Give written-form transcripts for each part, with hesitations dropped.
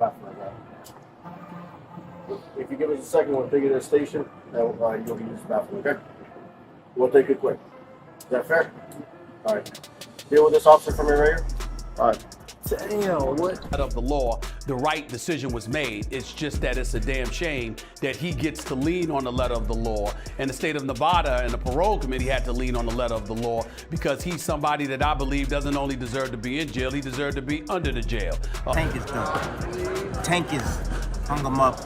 bathroom right now. If you give us a second, we'll take you to the station, and you'll use the bathroom, okay? We'll take it quick. Is that fair? All right. Deal with this officer for me right here. All right. Damn, what? Of the law, the right decision was made. It's just that it's a damn shame that he gets to lean on the letter of the law. And the state of Nevada and the parole committee had to lean on the letter of the law because he's somebody that I believe doesn't only deserve to be in jail, he deserved to be under the jail. Tank is done. Tank is hung him up,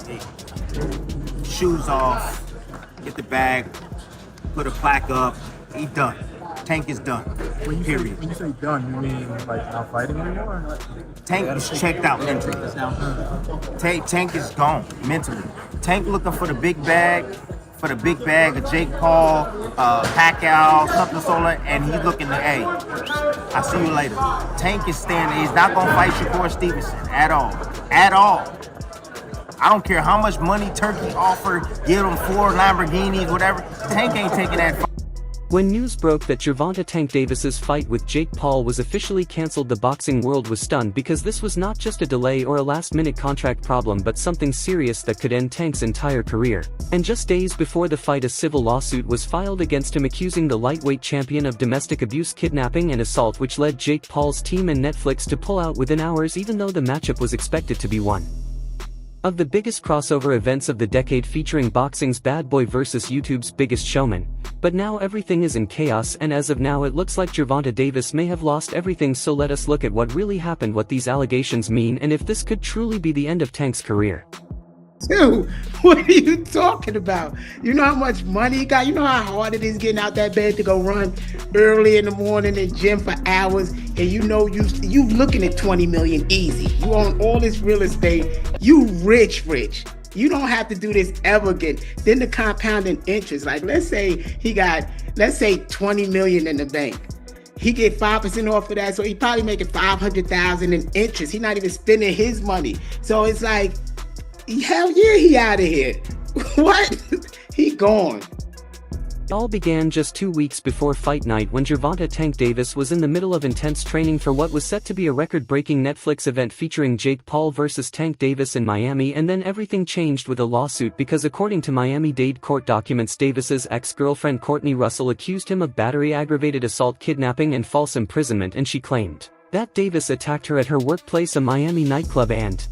shoes off, get the bag, put a plaque up, he done. Tank is done. Period. When you say done, you mean like not fighting anymore? Or not? Tank is checked out mentally. Tank is gone mentally. Tank looking for the big bag, of Jake Paul, Pacquiao, something solo, and he's looking to, hey, I'll see you later. Tank is standing. He's not gonna fight Shakur Stevenson at all. At all. I don't care how much money Turkey offered, give him 4 Lamborghinis, whatever. Tank ain't taking that fight. When news broke that Gervonta Tank Davis's fight with Jake Paul was officially cancelled, the boxing world was stunned because this was not just a delay or a last-minute contract problem but something serious that could end Tank's entire career. And just days before the fight, a civil lawsuit was filed against him accusing the lightweight champion of domestic abuse, kidnapping and assault, which led Jake Paul's team and Netflix to pull out within hours even though the matchup was expected to be one of the biggest crossover events of the decade, featuring boxing's bad boy versus YouTube's biggest showman. But now everything is in chaos, and as of now it looks like Gervonta Davis may have lost everything, so let us look at what really happened, what these allegations mean, and if this could truly be the end of Tank's career. Dude, what are you talking about? You know how much money he got? You know how hard it is getting out that bed to go run early in the morning in the gym for hours, and you know you looking at 20 million easy. You own all this real estate. You rich. You don't have to do this ever again. Then the compounding interest, like let's say 20 million in the bank. He get 5% off of that, so he probably making 500,000 in interest. He not even spending his money. So it's like, hell yeah, he out of here. What? He gone. It all began just 2 weeks before fight night when Gervonta Tank Davis was in the middle of intense training for what was set to be a record-breaking Netflix event featuring Jake Paul versus Tank Davis in Miami, and then everything changed with a lawsuit because according to Miami-Dade court documents, Davis's ex-girlfriend Courtney Russell accused him of battery, aggravated assault, kidnapping and false imprisonment, and she claimed that Davis attacked her at her workplace, a Miami nightclub, and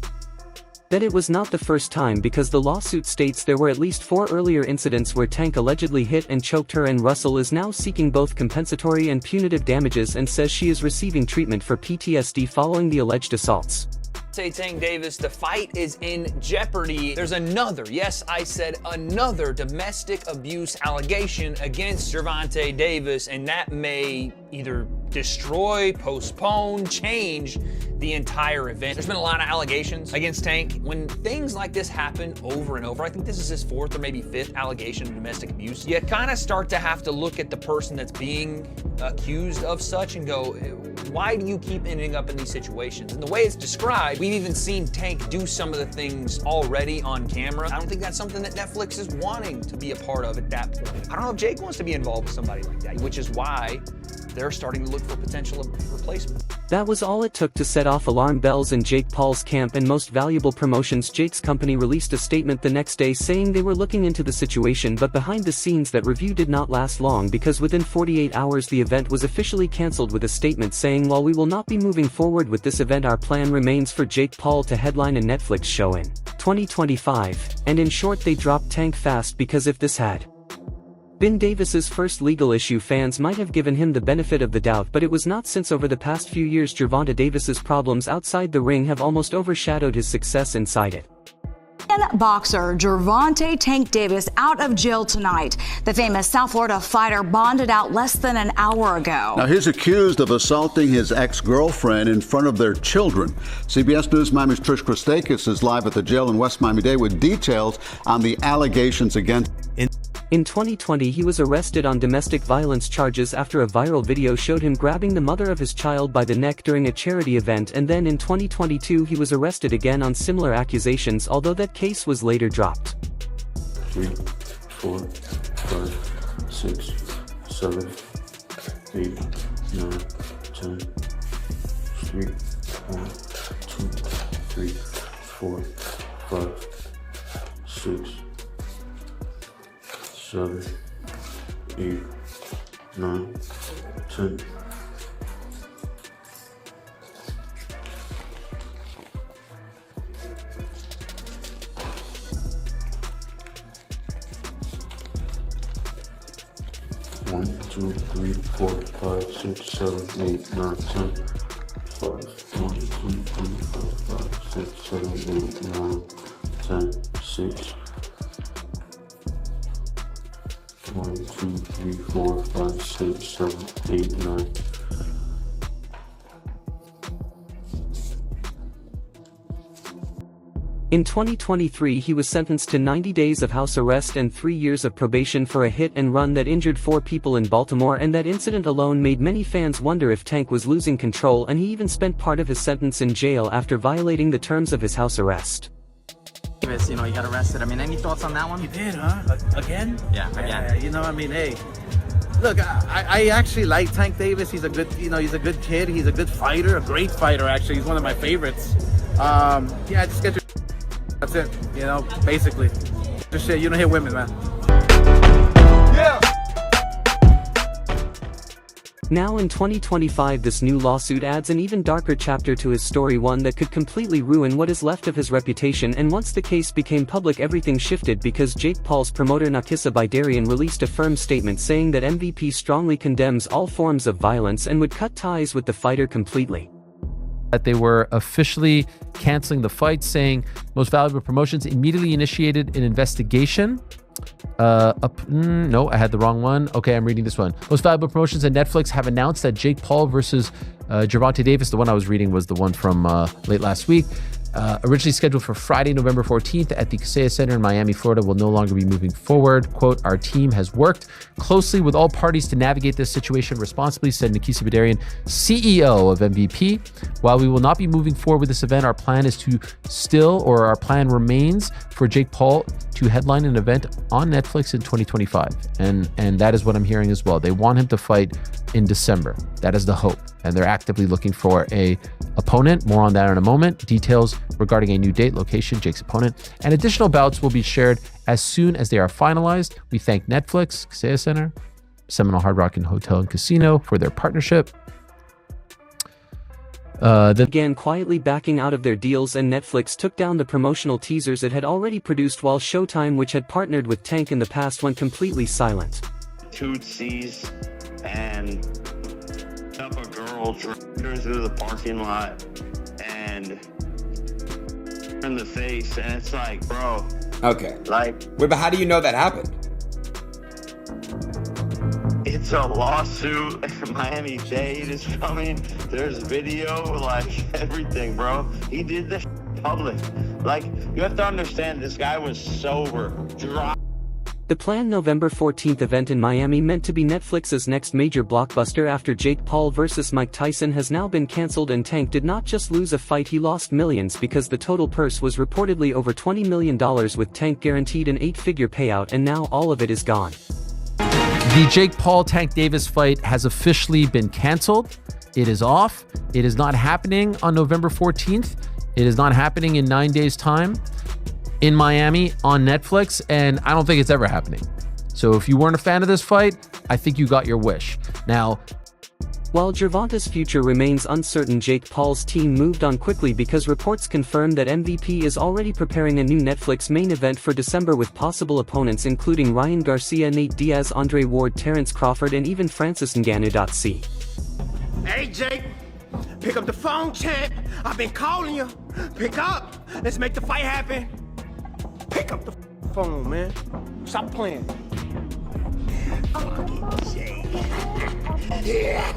that it was not the first time because the lawsuit states there were at least 4 earlier incidents where Tank allegedly hit and choked her, and Russell is now seeking both compensatory and punitive damages and says she is receiving treatment for PTSD following the alleged assaults. Tank Davis, the fight is in jeopardy. There's another, yes, I said another domestic abuse allegation against Gervonta Davis, and that may either destroy, postpone, change the entire event. There's been a lot of allegations against Tank. When things like this happen over and over, I think this is his 4th or maybe 5th allegation of domestic abuse, you kind of start to have to look at the person that's being accused of such and go, why do you keep ending up in these situations? And the way it's described, we've even seen Tank do some of the things already on camera. I don't think that's something that Netflix is wanting to be a part of at that point. I don't know if Jake wants to be involved with somebody like that, which is why they're starting to look for potential replacement. That was all it took to set off alarm bells in Jake Paul's camp and Most Valuable Promotions. Jake's company released a statement the next day saying they were looking into the situation, but behind the scenes that review did not last long because within 48 hours the event was officially cancelled, with a statement saying, while we will not be moving forward with this event, our plan remains for Jake Paul to headline a Netflix show in 2025. And in short, they dropped Tank fast because if this had been Davis's first legal issue, fans might have given him the benefit of the doubt, but it was not, since over the past few years Gervonta Davis's problems outside the ring have almost overshadowed his success inside it. Boxer Gervonta Tank Davis out of jail tonight. The famous South Florida fighter bonded out less than an hour ago. Now he's accused of assaulting his ex-girlfriend in front of their children. CBS News Miami's Trish Christakis is live at the jail in West Miami-Dade with details on the allegations against him. In 2020, he was arrested on domestic violence charges after a viral video showed him grabbing the mother of his child by the neck during a charity event, and then in 2022 he was arrested again on similar accusations, although that case was later dropped. 3, 4, 5, 6, 7, 8, 9, 10, 3, 1, 2, 3, 4. 4, 5, 6, 7, 8, 9, 10. One, 2, 3, 4, 5, 6, 7, 8, 9, 10. 5, 1, 2, 3, 4, 5, 6, 7, 8, 9, 10, 6. 1, 2, 3, 4, 5, 6, 7, 8, 9. In 2023, he was sentenced to 90 days of house arrest and 3 years of probation for a hit and run that injured 4 people in Baltimore, and that incident alone made many fans wonder if Tank was losing control, and he even spent part of his sentence in jail after violating the terms of his house arrest. You know, he got arrested. I mean, any thoughts on that one? He did, huh? Again? Yeah, again. You know, I mean, hey, look, I actually like Tank Davis. He's a good, he's a good kid. He's a good fighter, a great fighter, actually. He's one of my favorites. Yeah, just get your... That's it, basically. Just shit, you don't hit women, man. Yeah! Now in 2025, this new lawsuit adds an even darker chapter to his story, one that could completely ruin what is left of his reputation. And once the case became public, everything shifted, because Jake Paul's promoter Nakisa Bidarian released a firm statement saying that MVP strongly condemns all forms of violence and would cut ties with the fighter completely. That they were officially canceling the fight, saying Most Valuable Promotions immediately initiated an investigation. No, I had the wrong one. Okay, I'm reading this one. Most Valuable Promotions and Netflix have announced that Jake Paul versus Gervonta Davis, the one I was reading was the one from late last week, originally scheduled for Friday, November 14th at the Kaseya Center in Miami, Florida, will no longer be moving forward. Quote, our team has worked closely with all parties to navigate this situation responsibly, said Nakisa Bidarian, CEO of MVP. While we will not be moving forward with this event, our plan remains for Jake Paul to headline an event on Netflix in 2025. And that is what I'm hearing as well. They want him to fight in December. That is the hope. And they're actively looking for a opponent. More on that in a moment. Details regarding a new date, location, Jake's opponent, and additional bouts will be shared as soon as they are finalized. We thank Netflix, Kaseya Center, Seminole Hard Rock and Hotel and Casino for their partnership. Began quietly backing out of their deals, and Netflix took down the promotional teasers it had already produced, while Showtime, which had partnered with Tank in the past, went completely silent. Tootsies and up a girl, dragged her through the parking lot and in the face, and it's like, bro. Okay. Like, wait, but how do you know that happened? It's a lawsuit. Miami Dade is coming. There's video, like everything, bro. He did this public. Like, you have to understand, this guy was sober, dry. The planned November 14th event in Miami, meant to be Netflix's next major blockbuster after Jake Paul vs. Mike Tyson, has now been cancelled, and Tank did not just lose a fight, he lost millions, because the total purse was reportedly over $20 million, with Tank guaranteed an 8-figure payout, and now all of it is gone. The Jake Paul-Tank Davis fight has officially been canceled. It is off. It is not happening on November 14th. It is not happening in 9 days' time in Miami on Netflix, and I don't think it's ever happening. So if you weren't a fan of this fight, I think you got your wish. Now, while Gervonta's future remains uncertain, Jake Paul's team moved on quickly, because reports confirm that MVP is already preparing a new Netflix main event for December, with possible opponents including Ryan Garcia, Nate Diaz, Andre Ward, Terrence Crawford, and even Francis Ngannou.c. Hey, Jake, pick up the phone, champ. I've been calling you. Pick up. Let's make the fight happen. Pick up the phone, man. Stop playing. Oh, Jake. Yeah.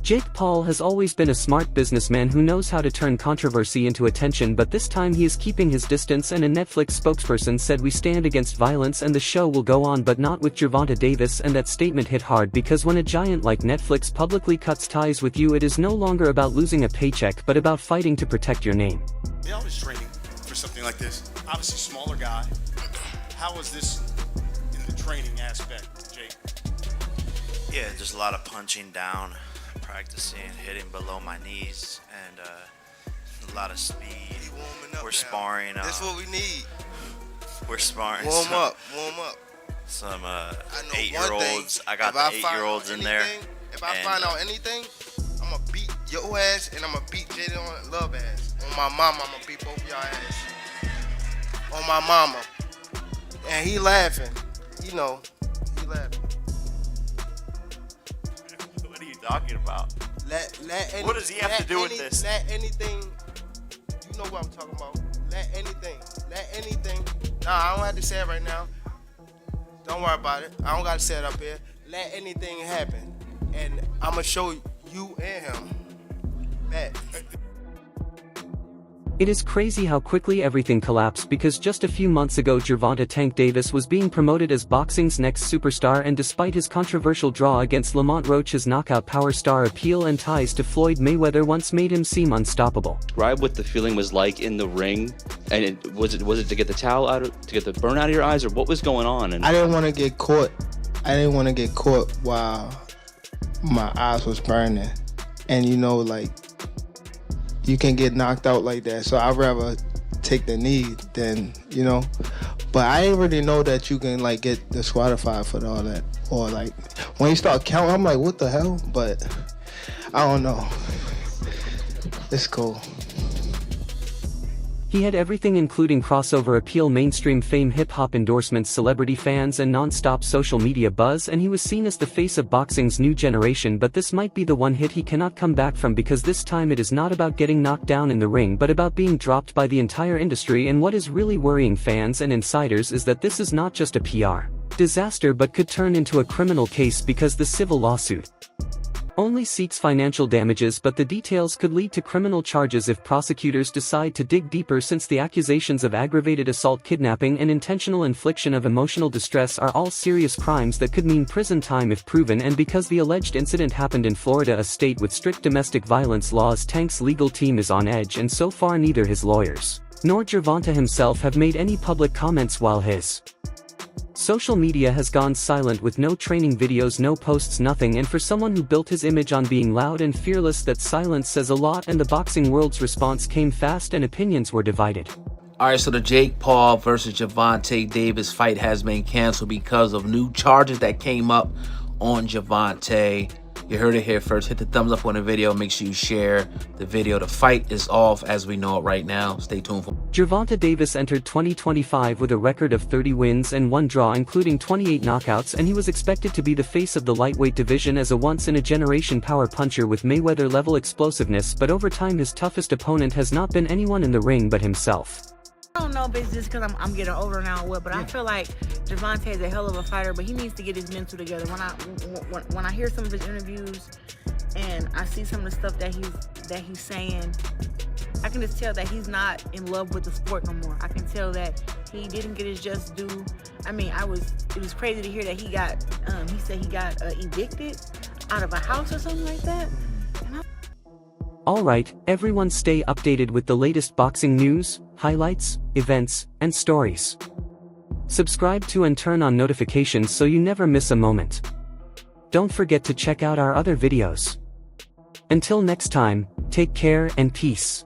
Jake Paul has always been a smart businessman who knows how to turn controversy into attention, but this time he is keeping his distance, and a Netflix spokesperson said, "We stand against violence and the show will go on, but not with Gervonta Davis." And that statement hit hard, because when a giant like Netflix publicly cuts ties with you, it is no longer about losing a paycheck, but about fighting to protect your name. I was training for something like this? Obviously, smaller guy. How was this in the training aspect, Jake? Yeah, just a lot of punching down, practicing, hitting below my knees, and a lot of speed. We're sparring. That's what we need. We're sparring. Warm up. Some I know 8-year-olds. I got the 8-year-olds in there. If I find out anything, I'm gonna beat your ass and I'm gonna beat Jaden Love ass. On my mama, I'm gonna beat both y'all ass. On my mama. And he laughing. You know, he laughing. What are you talking about? What does he have to do with this? Let anything, you know what I'm talking about. Let anything. Nah, I don't have to say it right now. Don't worry about it. I don't gotta say it up here. Let anything happen. And I'm gonna show you and him that. It is crazy how quickly everything collapsed because just a few months ago Gervonta Tank Davis was being promoted as boxing's next superstar, and despite his controversial draw against Lamont Roach, his knockout power star appeal and ties to Floyd Mayweather once made him seem unstoppable. Describe what the feeling was like in the ring, and was it to get the towel out, to get the burn out of your eyes, or what was going on? And I didn't want to get caught. While my eyes was burning, and you know, like, you can get knocked out like that. So I'd rather take the knee than, you know. But I didn't really know that you can like get disqualified for all that. Or like when you start counting, I'm like, what the hell? But I don't know. It's cool. He had everything, including crossover appeal, mainstream fame, hip-hop endorsements, celebrity fans, and non-stop social media buzz, and he was seen as the face of boxing's new generation. But this might be the one hit he cannot come back from, because this time it is not about getting knocked down in the ring but about being dropped by the entire industry. And what is really worrying fans and insiders is that this is not just a PR disaster but could turn into a criminal case, because the civil lawsuit only seeks financial damages, but the details could lead to criminal charges if prosecutors decide to dig deeper, since the accusations of aggravated assault, kidnapping, and intentional infliction of emotional distress are all serious crimes that could mean prison time if proven. And because the alleged incident happened in Florida, a state with strict domestic violence laws, Tank's legal team is on edge, and so far neither his lawyers nor Gervonta himself have made any public comments, while his social media has gone silent, with no training videos, no posts, nothing. And for someone who built his image on being loud and fearless, that silence says a lot. And the boxing world's response came fast and opinions were divided. All right, so the Jake Paul versus Gervonta Davis fight has been canceled because of new charges that came up on Gervonta. You heard it here first. Hit the thumbs up on the video. Make sure you share the video. The fight is off as we know it right now. Stay tuned for. Gervonta Davis entered 2025 with a record of 30 wins and 1 draw, including 28 knockouts, and he was expected to be the face of the lightweight division as a once-in-a-generation power puncher with Mayweather-level explosiveness. But over time, his toughest opponent has not been anyone in the ring but himself. I don't know if it's just because I'm getting older now or what, but I feel like Gervonta is a hell of a fighter, but he needs to get his mental together. When I hear some of his interviews and I see some of the stuff that he's saying, I can just tell that he's not in love with the sport no more. I can tell that he didn't get his just due. I mean, it was crazy to hear that he said he got evicted out of a house or something like that. Alright, everyone, stay updated with the latest boxing news, highlights, events, and stories. Subscribe to and turn on notifications so you never miss a moment. Don't forget to check out our other videos. Until next time, take care and peace.